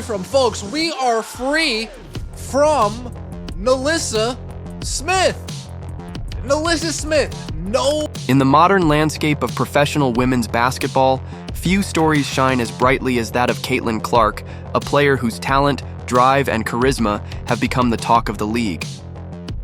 From folks, we are free from Nalissa Smith. Nalissa Smith, no. In the modern landscape of professional women's basketball, few stories shine as brightly as that of Caitlin Clark, a player whose talent, drive, and charisma have become the talk of the league.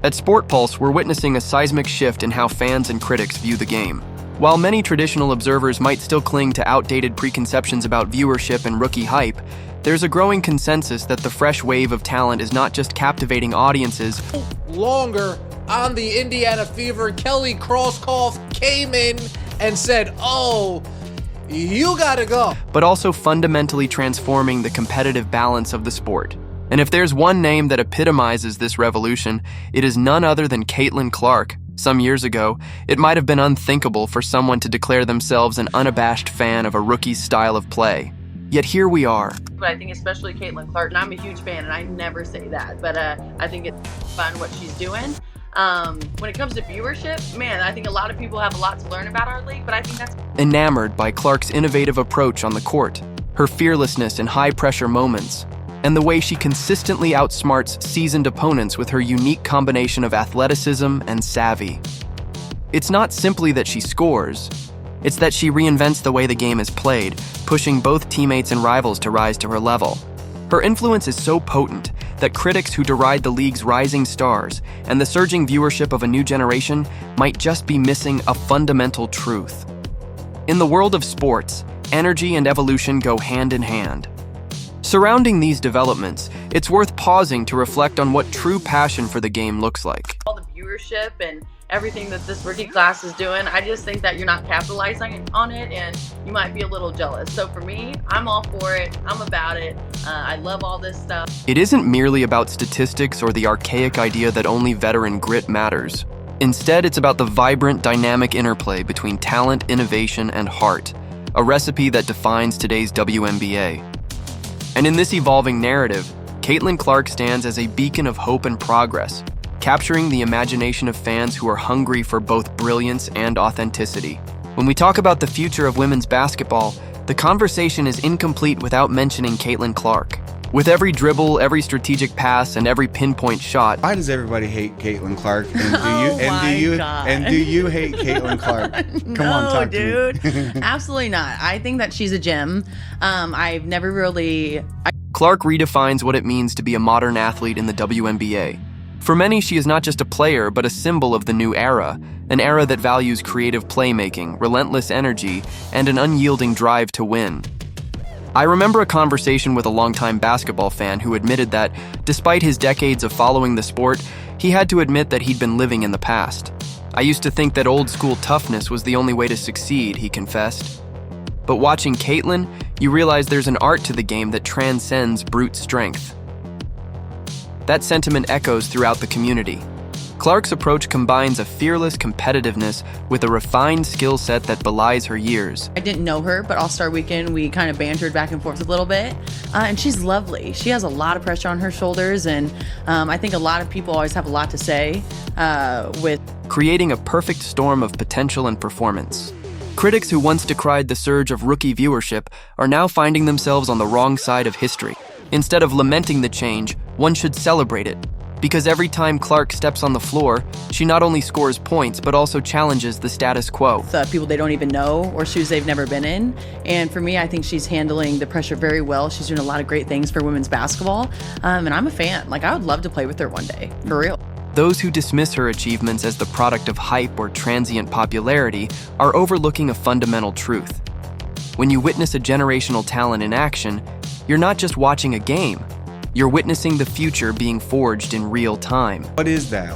At Sport Pulse, we're witnessing a seismic shift in how fans and critics view the game. While many traditional observers might still cling to outdated preconceptions about viewership and rookie hype, there's a growing consensus that the fresh wave of talent is not just captivating audiences. Longer on the Indiana Fever, Kelly Crosskoff came in and said, "Oh, you gotta go," but also fundamentally transforming the competitive balance of the sport. And if there's one name that epitomizes this revolution, it is none other than Caitlin Clark. Some years ago, it might have been unthinkable for someone to declare themselves an unabashed fan of a rookie's style of play. Yet here we are. But I think especially Caitlin Clark, and I'm a huge fan, and I never say that, but I think it's fun what she's doing. When it comes to viewership, man, I think a lot of people have a lot to learn about our league, but I think that's... Enamored by Clark's innovative approach on the court, her fearlessness in high-pressure moments, and the way she consistently outsmarts seasoned opponents with her unique combination of athleticism and savvy. It's not simply that she scores, it's that she reinvents the way the game is played, pushing both teammates and rivals to rise to her level. Her influence is so potent that critics who deride the league's rising stars and the surging viewership of a new generation might just be missing a fundamental truth. In the world of sports, energy and evolution go hand in hand. Surrounding these developments, it's worth pausing to reflect on what true passion for the game looks like. All the viewership and everything that this rookie class is doing, I just think that you're not capitalizing on it and you might be a little jealous. So for me, I'm all for it. I'm about it. I love all this stuff. It isn't merely about statistics or the archaic idea that only veteran grit matters. Instead, it's about the vibrant, dynamic interplay between talent, innovation, and heart, a recipe that defines today's WNBA. And in this evolving narrative, Caitlin Clark stands as a beacon of hope and progress, capturing the imagination of fans who are hungry for both brilliance and authenticity. When we talk about the future of women's basketball, the conversation is incomplete without mentioning Caitlin Clark. With every dribble, every strategic pass, and every pinpoint shot. Why does everybody hate Caitlin Clark? And do you hate Caitlin Clark? Come on, talk dude. to me. Absolutely not. I think that she's a gem. I've never really... Clark redefines what it means to be a modern athlete in the WNBA. For many, she is not just a player, but a symbol of the new era, an era that values creative playmaking, relentless energy, and an unyielding drive to win. I remember a conversation with a longtime basketball fan who admitted that, despite his decades of following the sport, he had to admit that he'd been living in the past. "I used to think that old-school toughness was the only way to succeed," he confessed. But watching Caitlin, you realize there's an art to the game that transcends brute strength. That sentiment echoes throughout the community. Clark's approach combines a fearless competitiveness with a refined skill set that belies her years. I didn't know her, but All-Star Weekend, we kind of bantered back and forth a little bit. And she's lovely. She has a lot of pressure on her shoulders, and I think a lot of people always have a lot to say with creating a perfect storm of potential and performance. Critics who once decried the surge of rookie viewership are now finding themselves on the wrong side of history. Instead of lamenting the change, one should celebrate it. Because every time Clark steps on the floor, she not only scores points, but also challenges the status quo. People they don't even know or shoes they've never been in. And for me, I think she's handling the pressure very well. She's doing a lot of great things for women's basketball. And I'm a fan. Like, I would love to play with her one day, for real. Those who dismiss her achievements as the product of hype or transient popularity are overlooking a fundamental truth. When you witness a generational talent in action, you're not just watching a game. You're witnessing the future being forged in real time. What is that?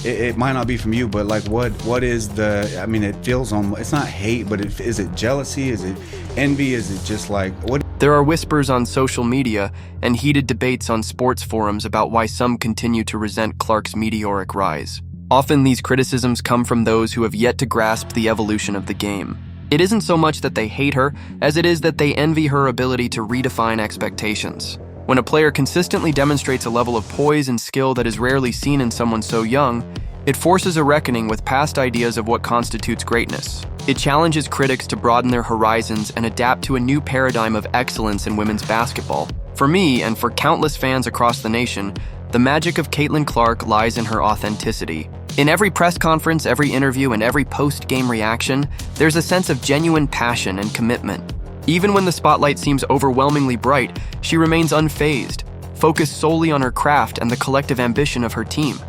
It might not be from you, but like what is the, I mean, it feels it's not hate, but is it jealousy? Is it envy? Is it just like, what? There are whispers on social media and heated debates on sports forums about why some continue to resent Clark's meteoric rise. Often these criticisms come from those who have yet to grasp the evolution of the game. It isn't so much that they hate her, as it is that they envy her ability to redefine expectations. When a player consistently demonstrates a level of poise and skill that is rarely seen in someone so young, it forces a reckoning with past ideas of what constitutes greatness. It challenges critics to broaden their horizons and adapt to a new paradigm of excellence in women's basketball. For me, and for countless fans across the nation, the magic of Caitlin Clark lies in her authenticity. In every press conference, every interview, and every post-game reaction, there's a sense of genuine passion and commitment. Even when the spotlight seems overwhelmingly bright, she remains unfazed, focused solely on her craft and the collective ambition of her team.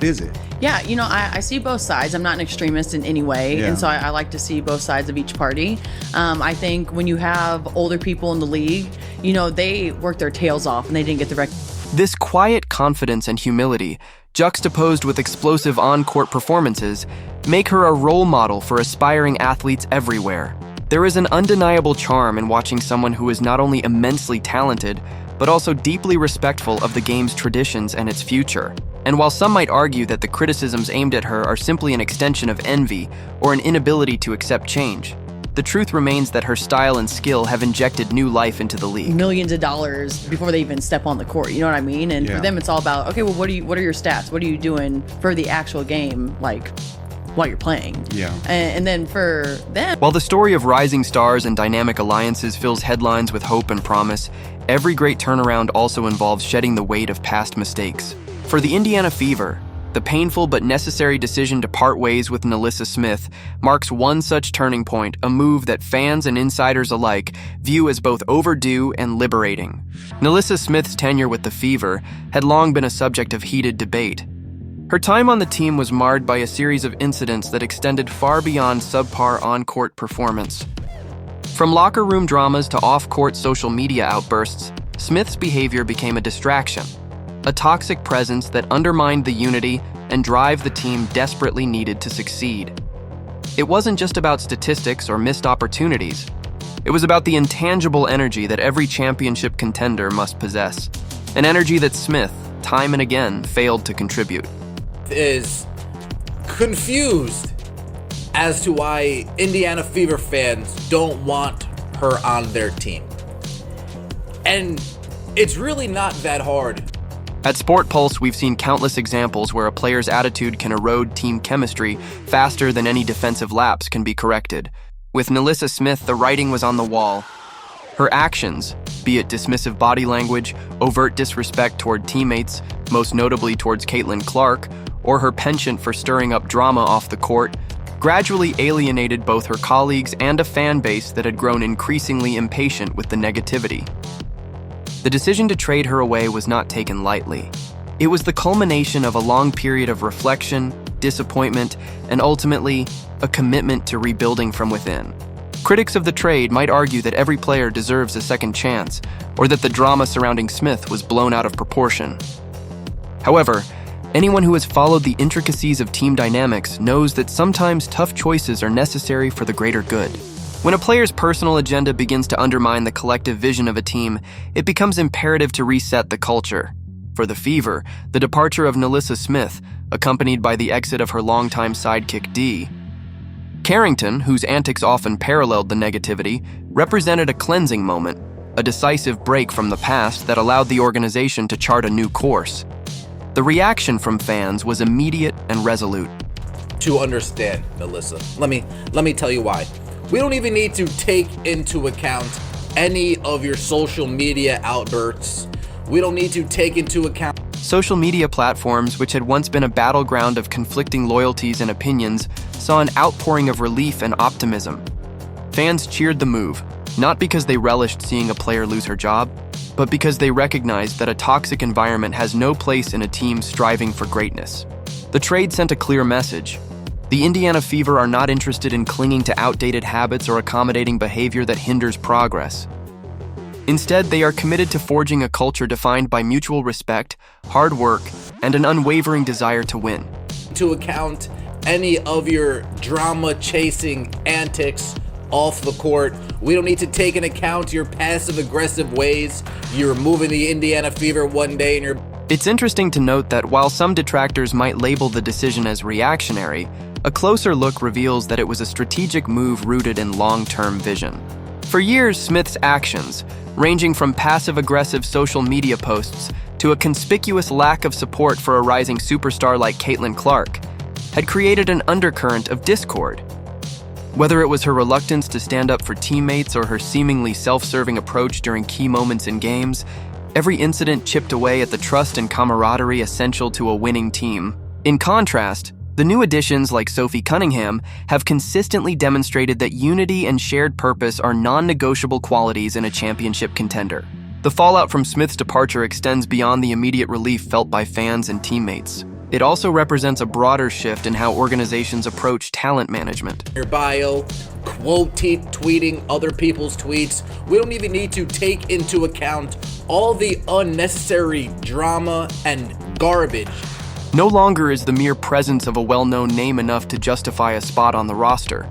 Is it? Yeah, I see both sides. I'm not an extremist in any way, Yeah. and so I like to see both sides of each party. I think when you have older people in the league, they work their tails off and they didn't get the This quiet confidence and humility, juxtaposed with explosive on-court performances, make her a role model for aspiring athletes everywhere. There is an undeniable charm in watching someone who is not only immensely talented, but also deeply respectful of the game's traditions and its future. And while some might argue that the criticisms aimed at her are simply an extension of envy or an inability to accept change, the truth remains that her style and skill have injected new life into the league. millions of dollars before they even step on the court. You know what I mean? And Yeah. for them, it's all about, okay, well, what are your stats? What are you doing for the actual game, like while you're playing? Yeah. And then for them, While the story of rising stars and dynamic alliances fills headlines with hope and promise, every great turnaround also involves shedding the weight of past mistakes. For the Indiana Fever, the painful but necessary decision to part ways with Nalissa Smith marks one such turning point, a move that fans and insiders alike view as both overdue and liberating. Nalissa Smith's tenure with the Fever had long been a subject of heated debate. Her time on the team was marred by a series of incidents that extended far beyond subpar on-court performance. From locker room dramas to off-court social media outbursts, Smith's behavior became a distraction, a toxic presence that undermined the unity and drive the team desperately needed to succeed. It wasn't just about statistics or missed opportunities. It was about the intangible energy that every championship contender must possess, an energy that Smith, time and again, failed to contribute. Is confused as to why Indiana Fever fans don't want her on their team. And it's really not that hard. At Sport Pulse, we've seen countless examples where a player's attitude can erode team chemistry faster than any defensive lapse can be corrected. With Nalissa Smith, the writing was on the wall. Her actions, be it dismissive body language, overt disrespect toward teammates, most notably towards Caitlin Clark, or her penchant for stirring up drama off the court, gradually alienated both her colleagues and a fan base that had grown increasingly impatient with the negativity. The decision to trade her away was not taken lightly. It was the culmination of a long period of reflection, disappointment, and ultimately, a commitment to rebuilding from within. Critics of the trade might argue that every player deserves a second chance, or that the drama surrounding Smith was blown out of proportion. However, anyone who has followed the intricacies of team dynamics knows that sometimes tough choices are necessary for the greater good. When a player's personal agenda begins to undermine the collective vision of a team, it becomes imperative to reset the culture. For the Fever, the departure of Nalissa Smith, accompanied by the exit of her longtime sidekick Dee Carrington, whose antics often paralleled the negativity, represented a cleansing moment, a decisive break from the past that allowed the organization to chart a new course. The reaction from fans was immediate and resolute. To understand, Nalissa, let me tell you why. We don't even need to take into account any of your social media outbursts. We don't need to take into account Social media platforms, which had once been a battleground of conflicting loyalties and opinions, saw an outpouring of relief and optimism. Fans cheered the move, not because they relished seeing a player lose her job, but because they recognized that a toxic environment has no place in a team striving for greatness. The trade sent a clear message. The Indiana Fever are not interested in clinging to outdated habits or accommodating behavior that hinders progress. Instead, they are committed to forging a culture defined by mutual respect, hard work, and an unwavering desire to win. to account any of your drama-chasing antics off the court. We don't need to take into account your passive-aggressive ways. You're moving the Indiana Fever one day and you're... It's interesting to note that while some detractors might label the decision as reactionary, a closer look reveals that it was a strategic move rooted in long-term vision. For years, Smith's actions, ranging from passive-aggressive social media posts to a conspicuous lack of support for a rising superstar like Caitlin Clark, had created an undercurrent of discord. Whether it was her reluctance to stand up for teammates or her seemingly self-serving approach during key moments in games, Every incident chipped away at the trust and camaraderie essential to a winning team. In contrast, the new additions like Sophie Cunningham have consistently demonstrated that unity and shared purpose are non-negotiable qualities in a championship contender. The fallout from Smith's departure extends beyond the immediate relief felt by fans and teammates. It also represents a broader shift in how organizations approach talent management. Your bio, tweeting other people's tweets. We don't even need to take into account all the unnecessary drama and garbage. No longer is the mere presence of a well-known name enough to justify a spot on the roster.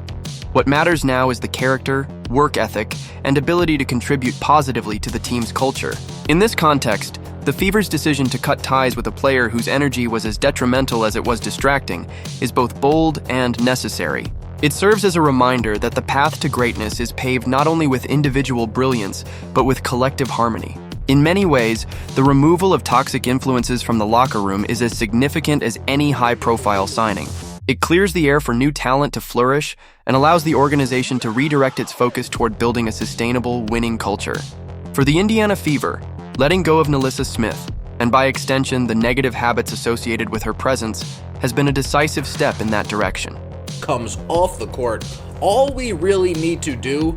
What matters now is the character, work ethic, and ability to contribute positively to the team's culture. In this context, the Fever's decision to cut ties with a player whose energy was as detrimental as it was distracting is both bold and necessary. It serves as a reminder that the path to greatness is paved not only with individual brilliance, but with collective harmony. In many ways, the removal of toxic influences from the locker room is as significant as any high-profile signing. It clears the air for new talent to flourish and allows the organization to redirect its focus toward building a sustainable, winning culture. For the Indiana Fever, letting go of Nalissa Smith, and by extension the negative habits associated with her presence, has been a decisive step in that direction. Comes off the court, all we really need to do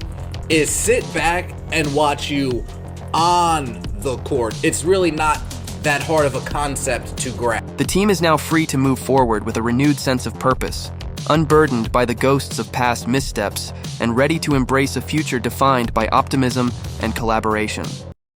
is sit back and watch you on the court. It's really not that hard of a concept to grasp. The team is now free to move forward with a renewed sense of purpose, unburdened by the ghosts of past missteps, and ready to embrace a future defined by optimism and collaboration.